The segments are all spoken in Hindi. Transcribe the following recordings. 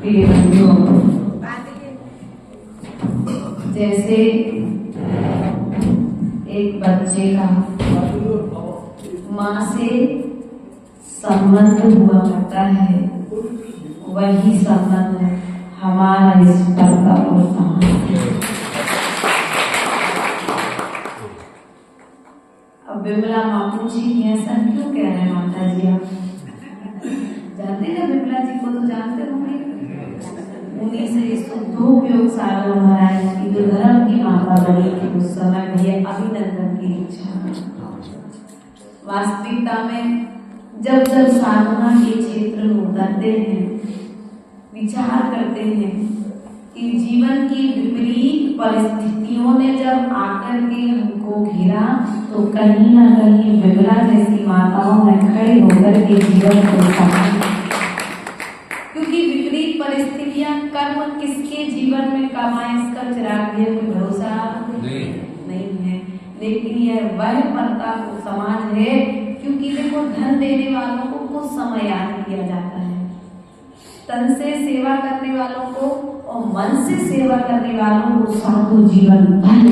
प्रिय बंधुओं, जैसे एक बच्चे का माँ से संबंध हुआ करता है, वही संबंध हमारा इस परदा और समाज से। अब विमला मापू जी ऐसा क्यों कह रहे हैं माता जी? आप जानते हैं विमला जी को, तो जानते होंगे। उन्हीं से शुद्धोपयोग सागर महाराज की जो धर्म की माता बनी थी उस समय भैया अभिनंदन की इच्छा। वास्तविकता में जब जब साधना के क्षेत्र में उतरते हैं, विचार करते हैं कि जीवन की विपरीत परिस्थितियों ने जब आकर के हमको घिरा, तो कहीं ना कहीं विमला जैसी माताओं ने खड़े होकर के जीवन को संभाला। क्योंकि विपरीत परिस्थितियां कर्म किसके जीवन में काम आए इसका चिराग भी कोई भरोसा नहीं है। लेकिन यह वह प्रताप समाज है, क्योंकि देखो धन देने वालों को कुछ समय याद किया जाता है, तन से सेवा करने वालों को और मन से सेवा करने वालों को साधु जीवन भर।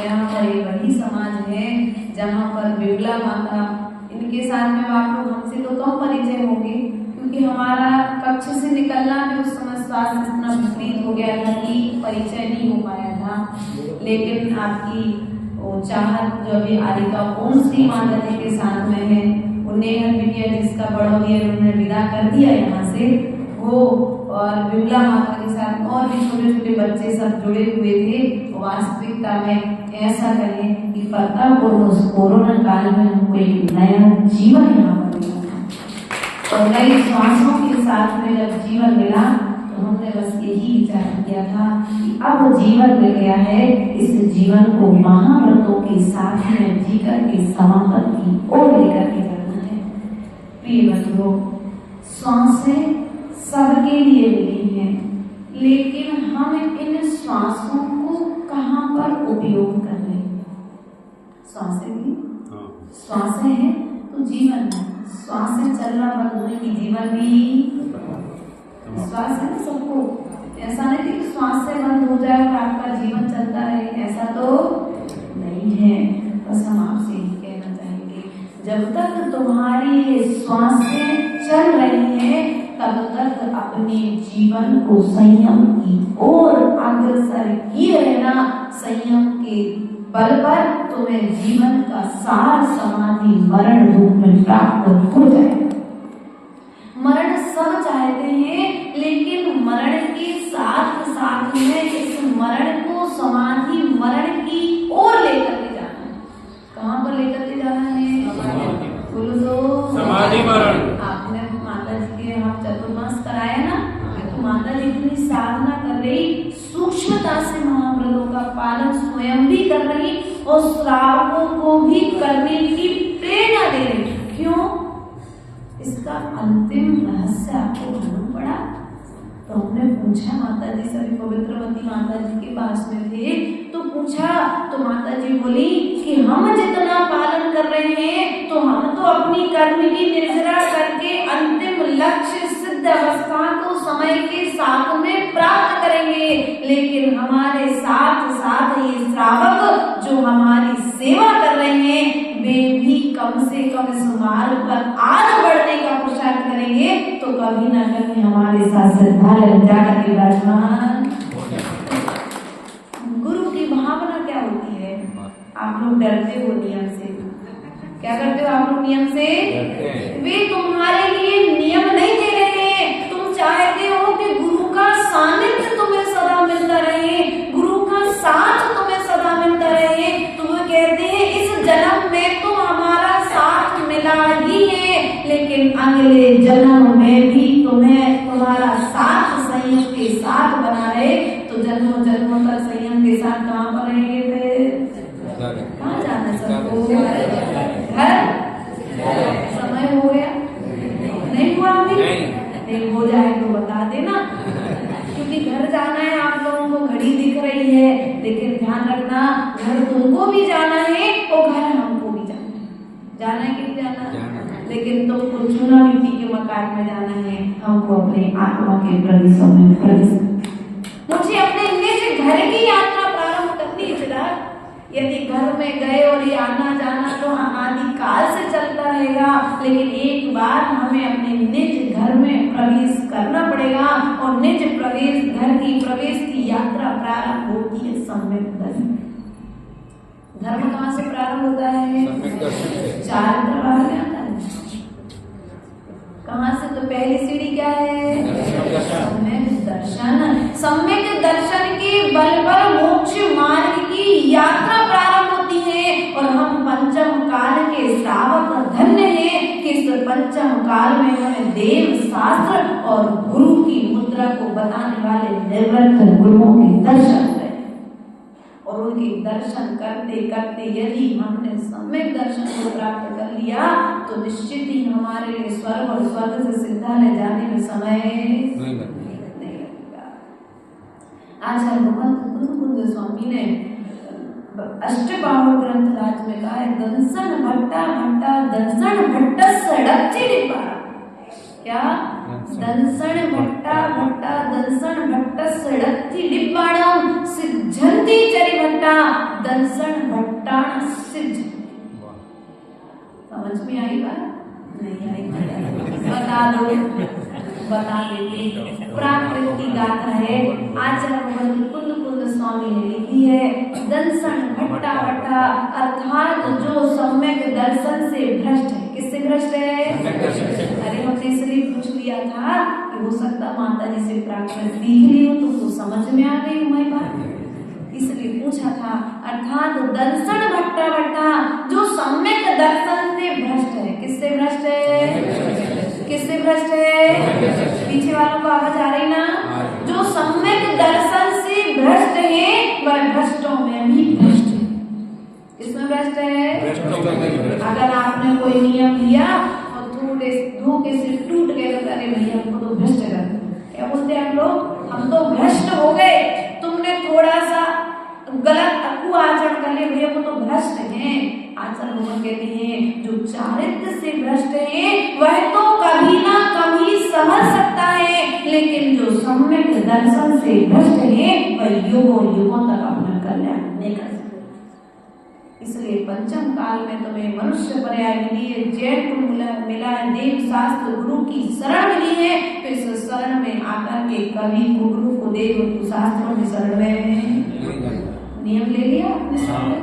यहाँ पर एक वही समाज है जहाँ पर विमला माता, इनके साथ में आप लोग हमसे तो कम परिचय होंगे, क्योंकि हमारा कक्ष से निकलना भी उस समय स्वास्थ्य इतना विपरीत हो गया था कि परिचय नहीं हो पाया था। लेकिन आपकी वो चाहत जो अभी आलिका ओम श्री माता जी के साथ में है, उन्हें बिटिया जिसका बड़ा दिया उन्होंने विदा कर दिया यहाँ से, वो और विमला माता के साथ और भी छोटे छोटे बच्चे सब जुड़े हुए थे। वास्तविकता में ऐसा करें कि प्रतापपूर्ण उस कोरोना काल में हमको एक नया जीवन यहाँ पर मिला था, और नई श्वासों के साथ में जब जीवन मिला तो हमने बस यही विचार किया था कि अब जीवन मिल गया है, इस जीवन को महाव्रतों के साथ में जीकर के समापन की ओर लेकर के जाना है। प्रिय बंधुओं, श्वासें सबके लिए मिली हैं, लेकिन हम इन श्वासों को कहाँ पर उपयोग कर रहे हैं? श्वासें भी श्वासें हैं तो जीवन है, श्वासें चलना बंद हुई कि जीवन भी श्वास है ना सबको। ऐसा नहीं कि श्वास से बंद हो जाए और आपका जीवन चलता रहे, ऐसा तो नहीं है। बस हम आपसे ही कहना चाहेंगे, जब तक तुम्हारी श्वासें चल रही हैं तब तक अपने जीवन को संयम की ओर अग्रसर किए रहना। संयम के बल पर तुम्हें जीवन का सार समाधि मरण रूप में प्राप्त हो जाए। मरण सब चाहते हैं, लेकिन मरण के साथ साथ में इस मरण को समाधि मरण की ओर लेकर के जाना है। कहाँ पर लेकर के जाना है? बोलो तो समाधि मरण। आपने माता जी के यहाँ चतुर्मास कराया ना, तो माता जी इतनी साधना कर रही, सूक्ष्मता से महाव्रतों का पालन स्वयं भी कर रही और श्रावकों को भी करने की प्रेरणा दे रही। क्यों? इसका अंतिम रहस्य आपको मालूम पड़ा? तो हमने पूछा माता जी से, अभी पवित्रवती माता जी के पास में थे, तो पूछा तो माता जी बोली कि हम जितना पालन कर रहे हैं तो हम तो अपनी कर्म की निर्जरा करके अंतिम लक्ष्य सिद्ध अवस्था को समय के साथ में प्राप्त करेंगे, लेकिन हमारे साथ साथ ये श्रावक जो हमारी सेवा कर रहे हैं वे भी कम से कम इस मार्ग पर आगे बढ़ने का पुरुषार्थ करेंगे, तो कभी ना कभी हमारे साथ श्रद्धा जाकर के विराजमान। गुरु की भावना क्या होती है? आप लोग डरते हो नियम से, क्या करते हो आप लोग नियम से? वे तुम्हारे लिए नियम नहीं दे रहे हैं, तुम चाहते हो कि गुरु का सानिध्य तुम्हें सदा मिलता रहे, गुरु का साथ तुम्हें सदा मिलता रहे। तो वो कहते हैं इस जन्म में तो हमारा साथ मिला ही है, लेकिन अगले जन्म में भी तुम्हें तुम्हारा साथ संयम के साथ बना रहे। तो जन्मों जन्मों तक संयम के साथ कहाँ पर रहेंगे? फिर कहाँ जाना है सबको? घर? समय हो गया? नहीं हुआ अभी? नहीं हो जाए तो बता देना, क्योंकि घर जाना है। आप लोगों को घड़ी दिख रही है, लेकिन ध्यान रखना घर तुमको भी जाना है और घर हमको भी जाना है। जाना है कि नहीं जाना? लेकिन तुमको चूना मिट्टी के मकान में जाना है, हमको अपने आत्मा के प्रदेशों में प्रवेश, मुझे अपने निज घर की यात्रा प्रारंभ करनी है। यदि घर में गए और ये आना जाना तो अनादि काल से चलता रहेगा, लेकिन एक बार हमें अपने निज घर में प्रवेश करना पड़ेगा और निज प्रवेश घर की प्रवेश की यात्रा प्रारंभ होती है सम्यक दर्शन। धर्म कहाँ से प्रारंभ होता है? चार प्रवाह में आता है। कहाँ से? तो पहली सीढ़ी क्या है? सम्यक दर्शन। सम्यक दर्शन के बल पर मोक्ष मार्ग की यात्रा प्रारंभ होती है और हम पंचम काल के श्रावक धन्य हैं कि इस पंचम काल में हमें देव शास्त्र और गुरु की मुद्रा को बताने वाले निर्वृत्त गुरुओं के दर्शन करें। और उनके दर्शन करते करते यदि हमने सम्यक दर्शन को प्राप्त कर लिया तो निश्चित ही हमारे लिए स्वर्ग और स्वर्ग से सिद्धालय जाने में समय नहीं लगेगा। आचार्य भगवंत स्वामी ने अष्टबाहुर ग्रंथ राज में कहा है, दंसन भट्टा भट्टा दंसन भट्ट सड़कची डिब्बारा। क्या? दंसन भट्टा भट्टा दंसन भट्ट सड़कची डिब्बाणम सिद्धंती चरि भट्टा दंसन भट्टाण सिद्ध। समझ में आई बात? नहीं आई? बता दो, बता देते। प्राकृत की गाथा है, आचार्य कुंद कुंद स्वामी ने लिखी है। दंसन भट्टा भट्टा अर्थात जो सम्यक दर्शन से भ्रष्ट है। किससे भ्रष्ट है? अरे हमने इसलिए पूछ लिया था कि हो सकता माता जी से प्राकृत सीख ली हो, तुमको समझ में आ गई हमारी बात, इसलिए पूछा था। अर्थात दंसन भट्टा भट्टा जो सम्यक दर्शन से भ्रष्ट है। किससे भ्रष्ट है? किससे भ्रष्ट है? पीछे वालों को आवाज आ रही ना? जो सम्यक दर्शन से भ्रष्ट है वह भ्रष्टों में भी भ्रष्ट है। किसमें भ्रष्ट है? अगर आपने कोई नियम लिया और धूके से टूट गए तो अरे भैया हमको तो भ्रष्ट कर दो। क्या बोलते हैं आप लोग? हम तो भ्रष्ट हो गए, तुमने थोड़ा सा गलत अकु आचरण कर लिया, भैया वो तो भ्रष्ट हैं। आचरण भगवान कहते हैं जो चारित्र से भ्रष्ट है वह तो कभी ना कभी समझ सकता है, लेकिन जो सम्यक दर्शन से भ्रष्ट है वह युगों युगों तक अपना कल्याण नहीं कर सकता। इसलिए पंचम काल में तुम्हें मनुष्य पर्याय मिली है, जैन को मिला है, देव शास्त्र गुरु की शरण मिली है। तो इस शरण में आकर के कभी गुरु को देव शास्त्रों की शरण में नियम ले लिया आपने।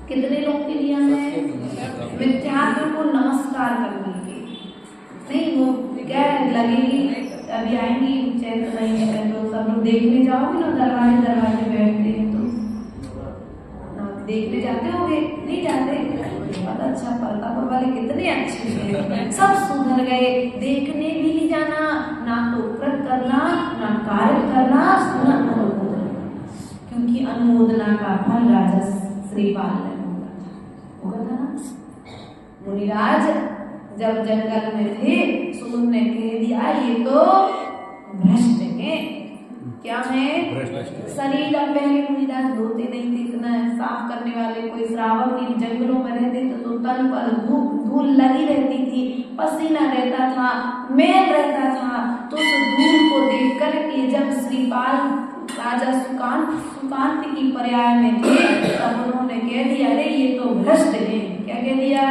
कितने लोग के नियम है? मिथ्यात्व को नमस्कार करने के नहीं, वो क्या लगेगी अभी आएंगी चैत्र महीने में तो सब लोग देखने जाओगे ना, दरवाजे दरवाजे बैठते हैं तो देखने जाते होंगे? नहीं जाते? पता अच्छा परतापुर वाले कितने अच्छे हैं, सब सुधर गए। देखने भी नहीं जाना, ना तो कृत करना, ना कार्य करना, ना अनुमोदना, क्योंकि अनुमोदना का फल राजा श्रीपाल ने होगा था ना। मुनिराज जब जंगल में थे तो उन्होंने कह दिया ये तो भ्रष्ट है। क्या है? शरीर अब पहले मुनिराज धोते नहीं थे, इतना साफ करने वाले कोई श्रावक नहीं, जंगलों में रहते तो तन पर धूल लगी रहती थी, पसीना रहता था, मैल रहता था। तो उस धूल को देख कर के जब श्रीपाल राजा सुकांत की पर्याय में थे तब उन्होंने कह दिया अरे ये तो भ्रष्ट है। क्या कह दिया?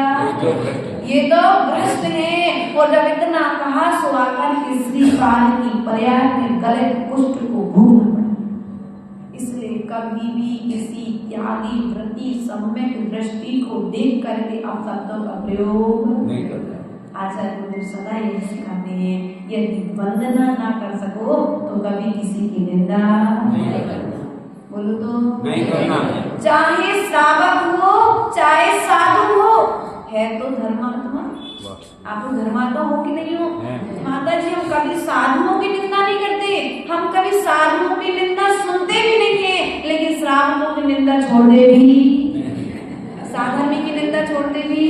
ये तो भ्रष्ट है। और जब इतना कहा सो आकर के श्रीपाल की पर्याय में गले कुष्ठ को भूलना पड़ा। इसलिए कभी भी किसी त्यागी व्रती सम्यक दृष्टि को देख करके अपशब्दों का प्रयोग नहीं करना। आचार्य गुरु सदा यही सिखाते हैं, यदि वंदना ना कर सको तो कभी किसी की निंदा नहीं करना। बोलो तो नहीं करना। चाहे श्रावक हो चाहे साधु हो, है तो धर्मात्मा। आप लोग धर्मात्मा हो कि नहीं हो? माता जी हम कभी साधुओं की निंदा नहीं करते, हम कभी साधुओं की निंदा सुनते भी नहीं है, लेकिन श्रावकों की निंदा छोड़ते भी, साधर्मी की निंदा छोड़ते भी।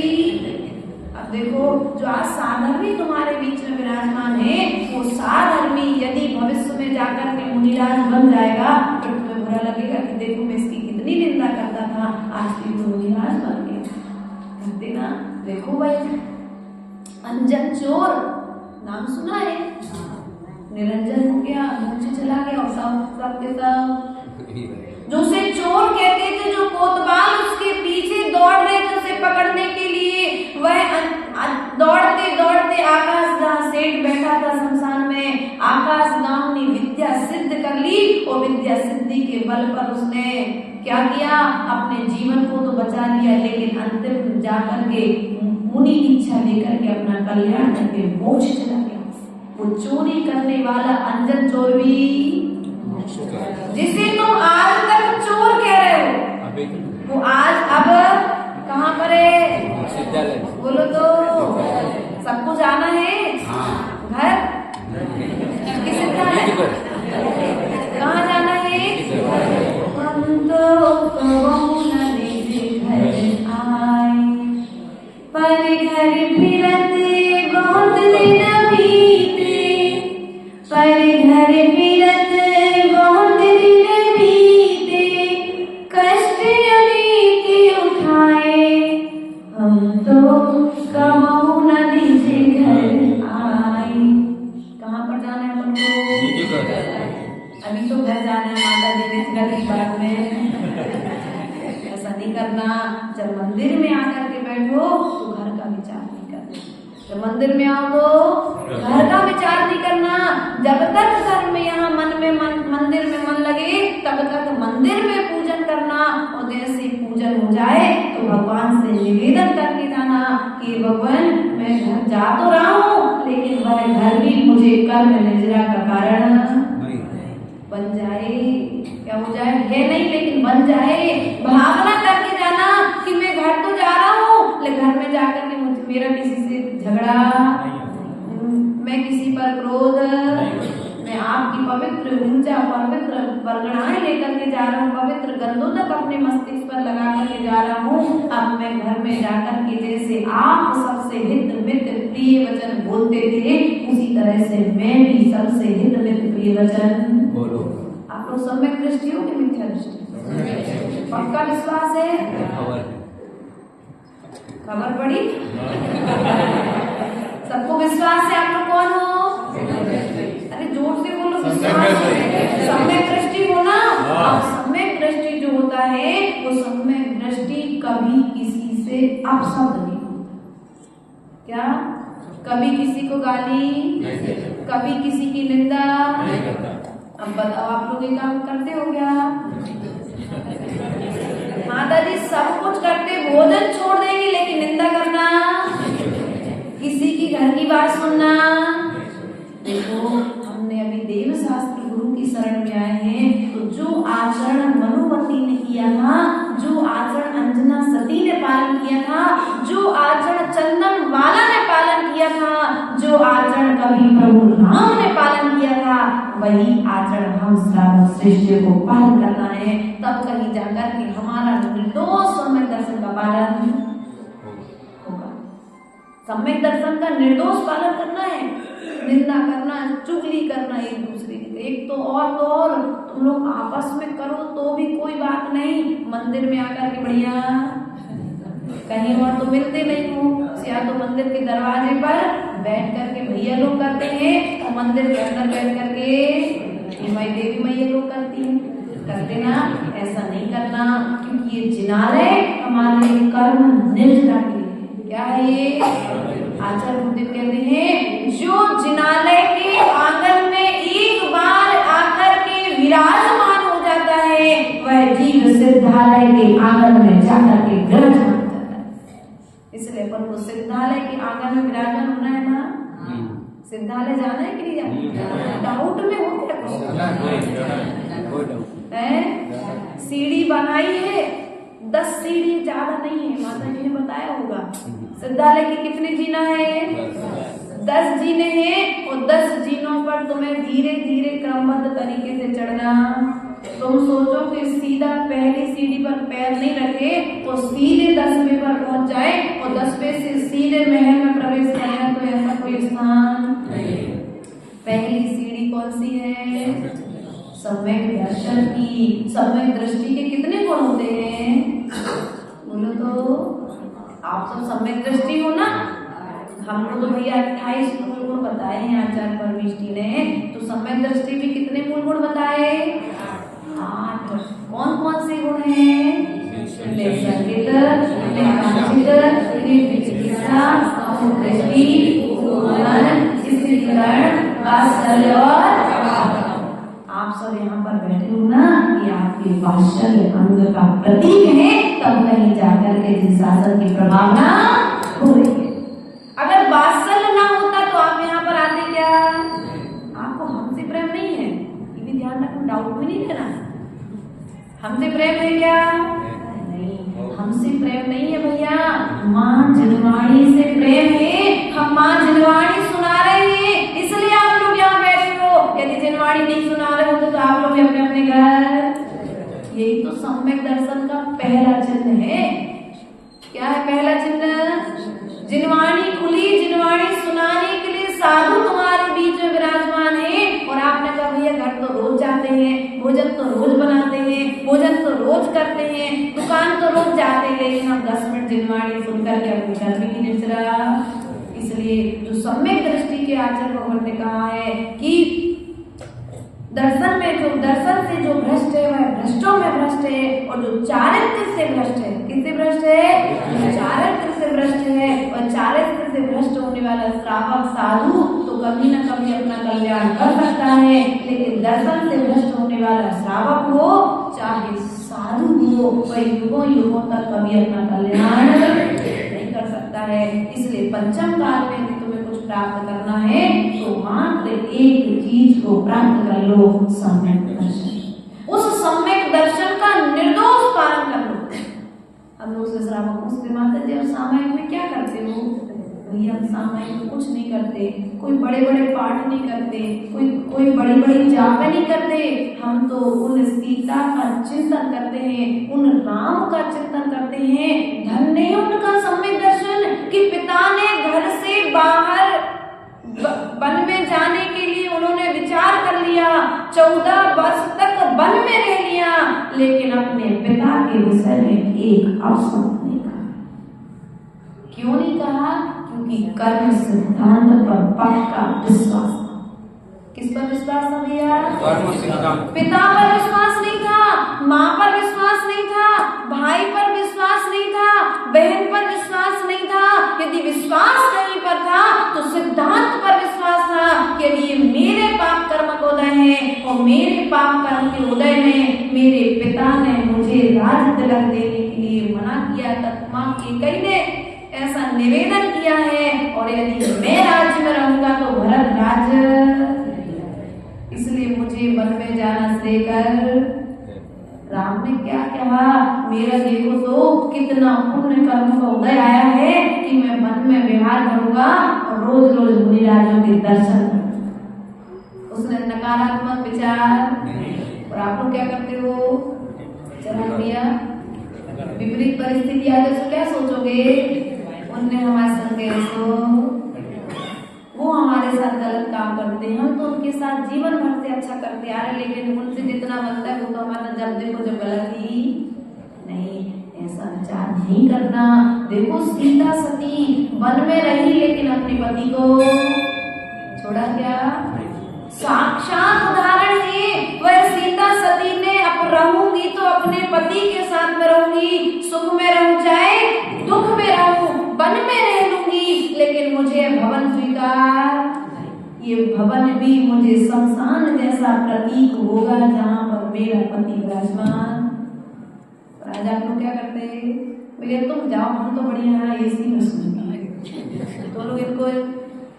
अब देखो जो आज साधर्मी तुम्हारे बीच में विराजमान है वो साधर्मी यदि भविष्य में जाकर के मुनिराज बन जाएगा तो तुम्हें बुरा लगेगा कि देखो मैं इसकी कितनी निंदा करता था, आज भी तो मुनिराज बन गया। ना देखो भाई, अंजन चोर नाम सुना है, निरंजन हो गया, नीचे चला गया और सब के सब जो उसे चोर कहते थे, जो कोतवाल उसके पीछे दौड़ रहे थे उसे पकड़ने के लिए, वह दौड़ते दौड़ते आकाश जहाँ सेठ बैठा था शमशान में, आकाश गांव ने विद्या सिद्ध कर ली और विद्या सिद्धि के बल पर उसने क्या किया, अपने जीवन को तो बचा लिया, लेकिन अंतिम जाकर के मुनि इच्छा लेकर के अपना कल्याण करके मोक्ष चला गया। वो चोरी करने वाला अंजन चोर भी, जिसे तुम आज तक चोर कह रहे हो, वो आज अब कहाँ पर है? बोलो तो, सबको जाना है घर, किस कहाँ जाना है? हम तो पर घर फिरते बहुत दिन बीते, पर घर फिरते बहुत दिन बीते, कष्ट अनेक उठाए, हम तो कबहू नदी से घर आए। कहाँ पर जाना है अपन को? अभी तो घर जाना है माता जी ने घर की बात में, ऐसा नहीं करना। जब मंदिर में आकर के बैठो तो घर का विचार नहीं करना, जब मंदिर में आओ तो घर का विचार नहीं करना। जब तक घर में यहाँ मंदिर में मन लगे तब तक मंदिर में पूजन करना, और जैसे पूजन हो जाए तो भगवान से निवेदन करके जाना कि भगवान मैं घर जा तो रहा हूँ, लेकिन वह घर भी मुझे कर्म निजरा का कारण बन जाए। क्या हो जाए? है नहीं, लेकिन बन जाए। भावना करके जाना कि मैं घर तो जा रहा हूँ, लेकिन घर में जाकर के मेरा किसी से झगड़ा, मैं किसी पर क्रोध, मैं आपकी पवित्र ऊर्जा, पवित्र परगणाएं लेकर के जा रहा हूँ, पवित्र गंधों तक अपने मस्तिष्क पर लगा करके जा रहा हूँ। अब मैं घर में जाकर के जैसे आप सबसे हित मित प्रिय वचन बोलते थे, उसी तरह से मैं भी सबसे हित मित प्रिय वचन बोलो। आप लोग सब में दृष्टि हो कि मिथ्या दृष्टि? पक्का विश्वास है? खबर पड़ी? सबको विश्वास है? आप लोग कौन हो? अरे जोर से बोलो, विश्वास है। सम्यक दृष्टि हो ना? अब सम्यक दृष्टि जो होता है वो सम्यक दृष्टि कभी किसी से अपशब्द नहीं होता। क्या? कभी किसी को गाली, कभी किसी की निंदा। अब बताओ, आप लोग ये काम करते हो क्या? माता जी सब कुछ करते, भोजन छोड़ देंगे लेकिन निंदा करना, किसी की घर की बात सुनना। देखो, हमने अभी देव शास्त्र गुरु की शरण में आए हैं, तो जो आचरण मनुमती ने किया था, जो आचरण अंजना सती ने पालन किया था, जो आचरण चंदन वाला ने पालन किया था, जो आचरण कभी प्रभु राम ने पालन किया था, वही आचरण हम श्रावक श्रेष्ठ को पालन करना है। तब कहीं जाकर के हमारा निर्दोष सम्यक दर्शन का पालन होगा। सम्यक दर्शन का निर्दोष पालन करना है, निंदा करना, चुगली करना एक दूसरे की, एक तो और तुम लोग आपस में करो तो भी कोई बात नहीं, मंदिर में आकर के बढ़िया कहीं और तो मिलते नहीं हो, या तो मंदिर के दरवाजे पर बैठ करके भैया लोग करते हैं, और मंदिर के अंदर बैठ करके माई देवी मैया लोग करती हैं, करते ना। ऐसा नहीं करना, क्योंकि ये जिनालय हमारे लिए कर्म निर्जरा के लिए। क्या है ये? आचार्य गुरुदेव कहते हैं, जो जिनालय के आंगन में एक बार आकर के विराजमान हो जाता है, वह जीव सिद्धालय के आंगन में जाकर के विराजमान हो जाता है। इसलिए अपन को सिद्धालय के आंगन में विराजमान होना है ना। सिद्धालय जाना है कि नहीं जाना? डाउट में हो क्या कुछ? सीढ़ी बनाई है, 10 सीढ़ी, ज्यादा नहीं है, माता जी ने बताया होगा। सिद्धालय के कितने जीना है? 10 जीने हैं, और 10 जीनों पर तुम्हें धीरे धीरे क्रमबद्ध तरीके से चढ़ना। तुम सोचो कि सीधा पहली सीढ़ी पर पैर नहीं रखे तो सीधे 10वें पर पहुंच जाए, और 10वें से सीधे महल में प्रवेश करें, तो ऐसा कोई स्थान नहीं। पहली सीढ़ी कौन सी है? सम्यक दर्शन की। सम्यक दृष्टि के कितने गुण होते हैं? बोलो तो। आप सब सम्यक दृष्टि हो ना। हमको तो भैया 28 मूल गुण बताए हैं आचार्य परमेष्ठी ने, तो सम्यक दृष्टि भी कितने मूल गुण बताए? 8। कौन कौन से गुण हैं? निर्संगित, निर्वांछित, निर्विचिकित्सा, समदृष्टि, उपगमन, स्थिरीकरण, वात्सल्य और आप सब यहाँ पर बैठे हो ना, ये आपके वात्सल्य अंग का प्रतीक है। तब कहीं जाकर के जिस शासन की प्रभावना हो रही है। अगर वात्सल्य ना होता तो आप यहाँ पर आते क्या? आपको हमसे प्रेम नहीं है, ये भी ध्यान रखना, डाउट भी नहीं लेना। हमसे प्रेम है क्या? नहीं, हमसे प्रेम नहीं है भैया, माँ जनवाणी से प्रेम है। हम माँ जनवाणी सुना रहे हैं, इसलिए आप लोग यहाँ बैठे हो। यदि जनवाणी नहीं सुना रहे हो तो आप लोग अपने अपने घर। यही तो सम्यक दर्शन का पहला चिन्ह है। क्या है पहला चिन्ह? जिनवाणी खुली, जिनवाणी सुनाने के लिए साधु तुम्हारे बीच में विराजमान है। और आपने कहा भैया घर तो रोज जाते हैं, भोजन तो रोज बनाते हैं, भोजन तो रोज करते हैं, दुकान तो रोज जाते हैं, लेकिन हम 10 मिनट जिनवाणी सुनकर के अपने घर में ही नहीं रहा। इसलिए जो सम्यक दृष्टि के आचार्य भगवान ने कहा है कि दर्शन में जो दर्शन से जो भ्रष्ट है वह भ्रष्टों में भ्रष्ट है, और जो चारित्र से भ्रष्ट है, किससे भ्रष्ट है? चारित्र से भ्रष्ट है। और चारित्र से भ्रष्ट होने वाला श्रावक साधु तो कभी न कभी अपना कल्याण कर सकता है, लेकिन दर्शन से भ्रष्ट होने वाला श्रावक हो चाहे साधु हो, वह युगों युगों तक कभी अपना कल्याण नहीं कर सकता है। इसलिए पंचम काल में तुम्हें कुछ प्राप्त करना है तो मात्र एक चीज को प्राप्त कर लो, सम्यक दर्शन। उस सम्यक दर्शन का निर्दोष पालन कर लो। हम लोग से श्रावक पूछते माता जी आप सामायिक में क्या करते हो? भैया हम सामायिक में कुछ नहीं करते, कोई बड़े बड़े पाठ नहीं करते, कोई बड़ी बड़ी जाप नहीं करते। हम तो उन सीता का चिंतन करते हैं, उन राम का चिंतन करते हैं। धन्य है उनका सम्यक दर्शन कि पिता ने घर से बाहर वन में जाने के लिए उन्होंने विचार कर लिया, 14 वर्ष तक वन में रह लिया, लेकिन अपने पिता के विषय में एक अपशब्द नहीं कहा। क्यों नहीं कहा? क्योंकि कर्म सिद्धांत पर पक्का विश्वास था। किस पर विश्वास था भैया? पिता पर विश्वास नहीं था, माँ पर विश्वास नहीं था, भाई पर विश्वास नहीं था, बहन पर विश्वास नहीं था। यदि विश्वास कहीं पर था तो सिद्धांत पर विश्वास था कि ये मेरे पाप कर्म का उदय है, और मेरे पाप कर्म के उदय में मेरे पिता ने मुझे राज तिलक देने के लिए मना किया। तत्मा कैकेयी ने ऐसा निवेदन किया है, और यदि मैं राज्य में रहूंगा तो भरत राज्य, इसलिए मुझे वन में जाना श्रेय कर। राम ने क्या कहा? मेरा देखो तो कितना पुण्य कर्म का उदय आया है कि मैं वन में विहार करूंगा और रोज रोज मुनिराजों के दर्शन करूंगा। उसने नकारात्मक विचार। और आप लोग क्या करते हो? चला दिया। विपरीत परिस्थिति आ जाए तो क्या सोचोगे? उनने हमारे संग वो हमारे साथ गलत काम करते हैं, हम तो उनके साथ जीवन भर से अच्छा करते आ रहे, लेकिन उनसे जितना बनता है वो तो हमारा जब देखो जब गलत ही नहीं। ऐसा विचार नहीं करना। देखो सीता सती वन में रही लेकिन अपने पति को छोड़ा क्या? साक्षात उदाहरण है वह सीता सती ने अब रहूंगी तो अपने पति के साथ में रहूंगी, सुख में रहूं चाहे दुख में रहूं, वन में रह लूंगी, लेकिन मुझे भवन स्वीकार। ये भवन भी मुझे शमशान जैसा प्रतीक होगा जहां पर मेरा पति विराजमान। आज आप लोग क्या करते हैं? भैया तुम जाओ, हम तो बढ़िया है एसी में सोएंगे। तो लोग इनको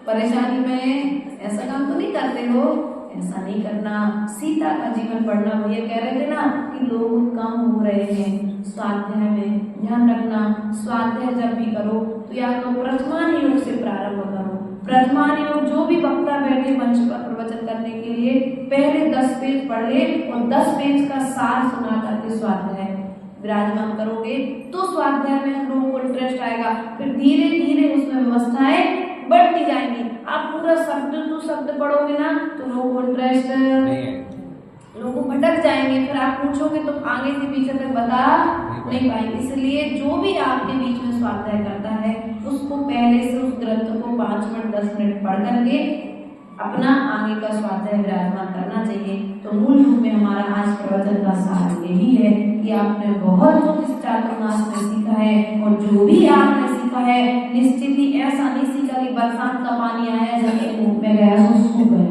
परेशानी में ऐसा काम तो नहीं करते हो। ऐसा नहीं करना। सीता का जीवन पढ़ना। भैया कह रहे थे ना कि लोग कम हो रहे हैं स्वाध्याय में, ध्यान रखना। स्वाध्याय जब भी करो तो या तो प्रथमान योग से प्रारंभ करो। प्रथमान योग जो भी वक्ता बैठे मंच पर प्रवचन करने के लिए पहले 10 पेज पढ़ ले और 10 पेज का सार सुना करके स्वाध्याय विराजमान करोगे तो स्वाध्याय में हम लोगों को इंटरेस्ट आएगा। फिर धीरे धीरे उसमें व्यवस्थाएं बढ़ती जाएंगी। आप पूरा शब्द टू शब्द पढ़ोगे ना तो लोगों को इंटरेस्ट लोगों भटक जाएंगे। फिर आप पूछोगे तो आगे से पीछे तक बता नहीं पाएंगे। इसलिए जो भी आपके बीच में स्वाध्याय करता है उसको पहले से उस ग्रंथ को 5 मिनट 10 मिनट पढ़ करके अपना आगे का स्वाध्याय विराजमान करना चाहिए। तो मूल रूप में हमारा आज प्रवचन का सार यही है कि आपने बहुत कुछ इस चातुर्मास में सीखा है, और जो भी आपने सीखा है निश्चित ही ऐसा नहीं सीखा कि बरसात का पानी आया जब मुंह में गया तो सूख गया,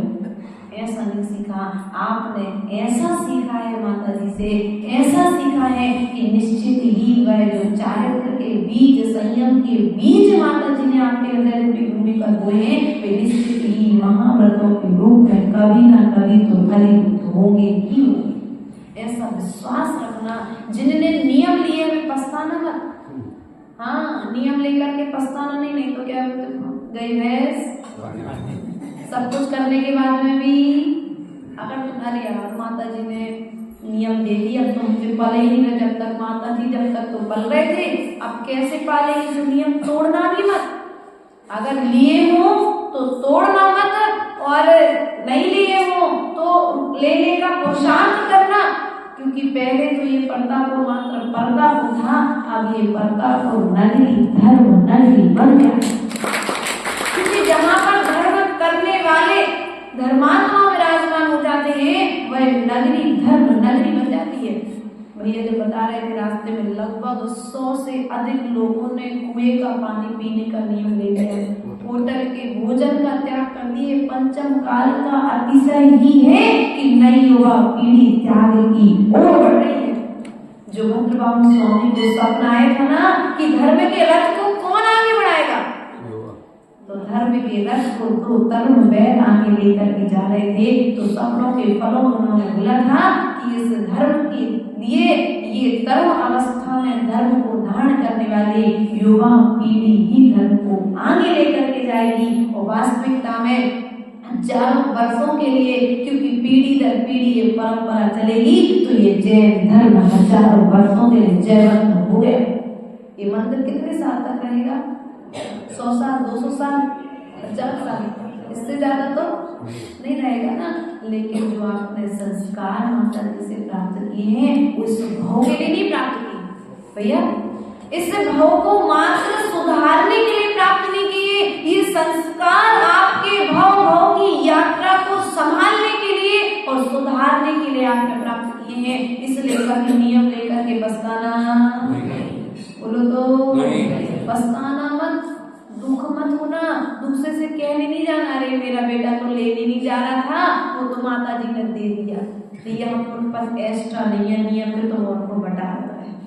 ऐसा नहीं सीखा। आपने ऐसा सीखा है माता जी से, ऐसा सीखा है कि निश्चित ही वह जो चारित्र के बीज, संयम के बीज माता जी ने आपके हृदय रूपी भूमि पर बोए हैं, वे निश्चित ही महाव्रतों के रूप में कभी ना कभी तो फलीभूत होंगे ही होंगे। ऐसा विश्वास रखना। जिन्होंने नियम लिए वे पछताना मत। हाँ, नियम लेकर के पछताना नहीं तो क्या गई भैंस। सब कुछ करने के बाद में भी अगर तुम्हारी यार माता जी ने नियम दे दिया तो मुझे पाले ही नहीं, जब तक माता जी जब तक तो पल रहे थे, अब कैसे पालेगी। जो नियम तोड़ना भी मत, अगर लिए हो तो तोड़ना मत, और नहीं लिए हो तो लेने का पुरुषार्थ करना, क्योंकि पहले तो ये प्रतापपुर मात्र प्रतापपुर था, अब ये प्रतापपुर नगरी धर्म नगरी बन गया। क्योंकि जहाँ पर धर्म करने वाले धर्मात्मा विराजमान हो जाते हैं, वह नगरी धर्म नगरी बन जाती है। भैया जो बता रहे थे रास्ते में लगभग 100 से अधिक लोगों ने कुएं का पानी पीने का नियम ले लिया, होटल के भोजन का त्याग कर दिए। पंचम काल का अतिशय ही है कि नई युवा पीढ़ी त्याग की ओर बढ़ रही है। जो भद्रबाहु स्वामी को सपना आया था ना कि धर्म के रथ को कौन आगे बढ़ाएगा, तो धर्म के रथ को दो तरुण बैल आगे लेकर के जा रहे थे। तो सपनों के फलों उन्होंने बोला था कि इस धर्म के लिए ये तरुण अवस्था में धर्म को धारण करने वाले युवा पीढ़ी ही धर्म को आगे लेकर के जाएगी। और वास्तविकता में हजारों वर्षों के लिए, क्योंकि पीढ़ी दर पीढ़ी ये परंपरा चलेगी, तो ये जैन धर्म हजारों वर्षों के लिए जैवंत हो गया। ये मंदिर कितने साल तक रहेगा? 100 साल, 200 साल, 50 साल, इससे ज्यादा तो नहीं रहेगा ना। लेकिन जो आपने संस्कार माता जी से प्राप्त किए हैं, उस भाव के लिए नहीं प्राप्त किए भैया, इस भाव को मात्र सुधारने के लिए प्राप्त नहीं किए। ये संस्कार आपके भाव की यात्रा को संभालने के लिए और सुधारने के लिए आपने प्राप्त किए हैं। इसलिए कभी नियम लेकर के पछताना, बोलो तो पछताना मत, दुख मत होना। दूसरे से कहने नहीं जाना, अरे मेरा बेटा तो लेने नहीं जा रहा था, वो तो माता जी ने दे दिया, भैया हम पास एक्स्ट्रा नहीं है, नियम में तो और को बटा रहा है।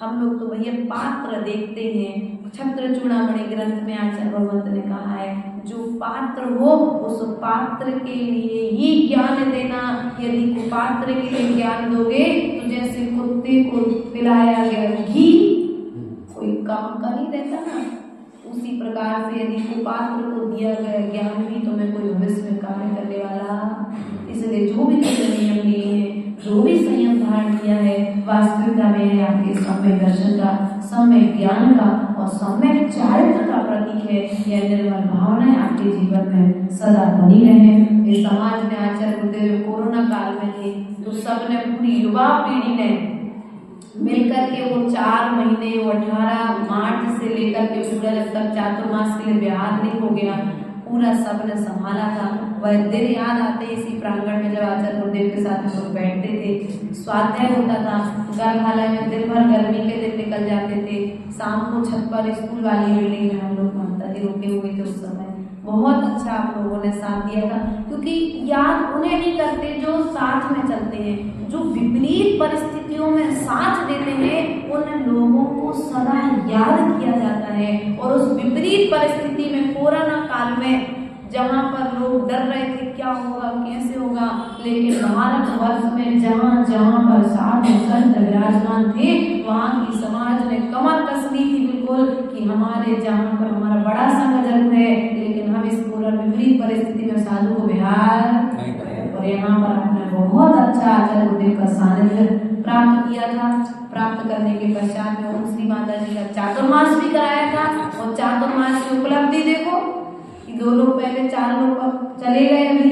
हम लोग तो भैया पात्र देखते हैं। छत्र चूड़ामणि ग्रंथ में आचार्य भगवंत ने कहा है, जो पात्र हो उस पात्र के लिए ही ज्ञान देना। यदि कुपात्र के लिए ज्ञान दोगे तो जैसे कुत्ते को पिलाया गया घी कोई काम का नहीं रहता ना, उसी प्रकार से यदि कुपात्र को दिया गया ज्ञान भी तुम्हें कोई भविष्य में कार्य करने वाला। इसलिए जो भी तुमने नियम लिए हैं, जो भी संयम धारण किया है, वास्तविकता में आपके सम्यक दर्शन का, सम्यक ज्ञान का और सम्यक चारित्र का प्रतीक है। यह निर्मल भावनाएं आपके जीवन में सदा बनी रहे। इस समाज में आचार्य गुरुदेव कोरोना काल में थे तो सबने, पूरी युवा पीढ़ी ने मिलकर के वो 4 महीने, वो 18 मार्च से लेकर के पूरा जब तक चातुर्मास के लिए बिहार नहीं हो गया, पूरा सबने संभाला था। वह दिन याद आते इसी प्रांगण में जब आचार्य गुरुदेव के साथ हम लोग बैठते थे, स्वाध्याय होता था। गर्भालय में दिन भर गर्मी के दिन निकल जाते थे, शाम को छत पर स्कूल वाली बिल्डिंग में हम लोग माता जी रुके हुए थे। उस समय बहुत अच्छा आप लोगों ने साथ दिया था, क्योंकि याद उन्हें नहीं करते जो साथ में चलते हैं, जो विपरीत परिस्थितियों में साथ देते हैं, उन लोगों को सदा याद किया जाता है। और उस विपरीत परिस्थिति में कोरोना काल में जहाँ पर लोग डर रहे थे क्या होगा कैसे होगा, लेकिन भारतवर्ष में जहाँ जहाँ पर साधु संत विराजमान थे, वहाँ की समाज ने कमर कस ली थी बिल्कुल कि हमारे जहाँ पर हमारा बड़ा संघ जरूर है, लेकिन हम इस पूरा विपरीत परिस्थिति में साधु को बिहार। और यहाँ पर हमने बहुत अच्छा आचार्य गुरुदेव का सानिध्य प्राप्त किया था। प्राप्त करने के पश्चात में ओम श्री माता जी का चातुर्मास भी कराया था। और चातुर्मास की उपलब्धि देखो, 2 लोग पहले 4 लोग चले गए, अभी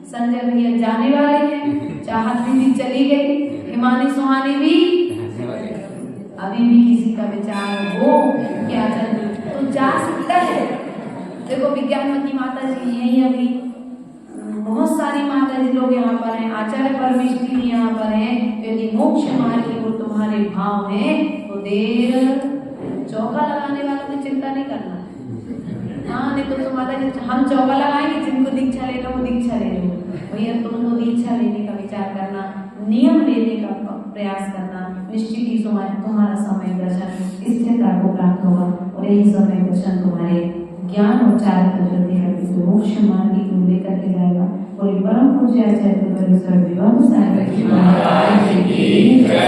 संजय भैया जाने वाले हैं, चाहत दीदी चली गई, हिमानी सुहानी भी, अभी भी किसी का विचार हो जा सकता है। देखो विज्ञानवती माता जी यही अभी बहुत सारी माता जी लोग यहाँ पर हैं, आचार्य परमेश्वरी भी यहाँ पर हैं। यदि मोक्ष मार्ग की ओर तुम्हारे भाव है तो देर चौका लगाने वालों की चिंता नहीं करना। हाँ, नहीं तो माता जी हम चौका लगाएंगे, जिनको दीक्षा लेना वो दीक्षा ले लो भैया, तुम तो दीक्षा लेने का विचार करना, नियम लेने का प्रयास करना, निश्चित ही तुम्हारा समय दर्शन स्थिरता को प्राप्त होगा और यही समय दर्शन तुम्हारे ज्ञान और चारित्र वृद्धि करके मोक्ष मार्ग की ओर लेकर के जाएगा। बोले परम पूज्य आचार्य विवाह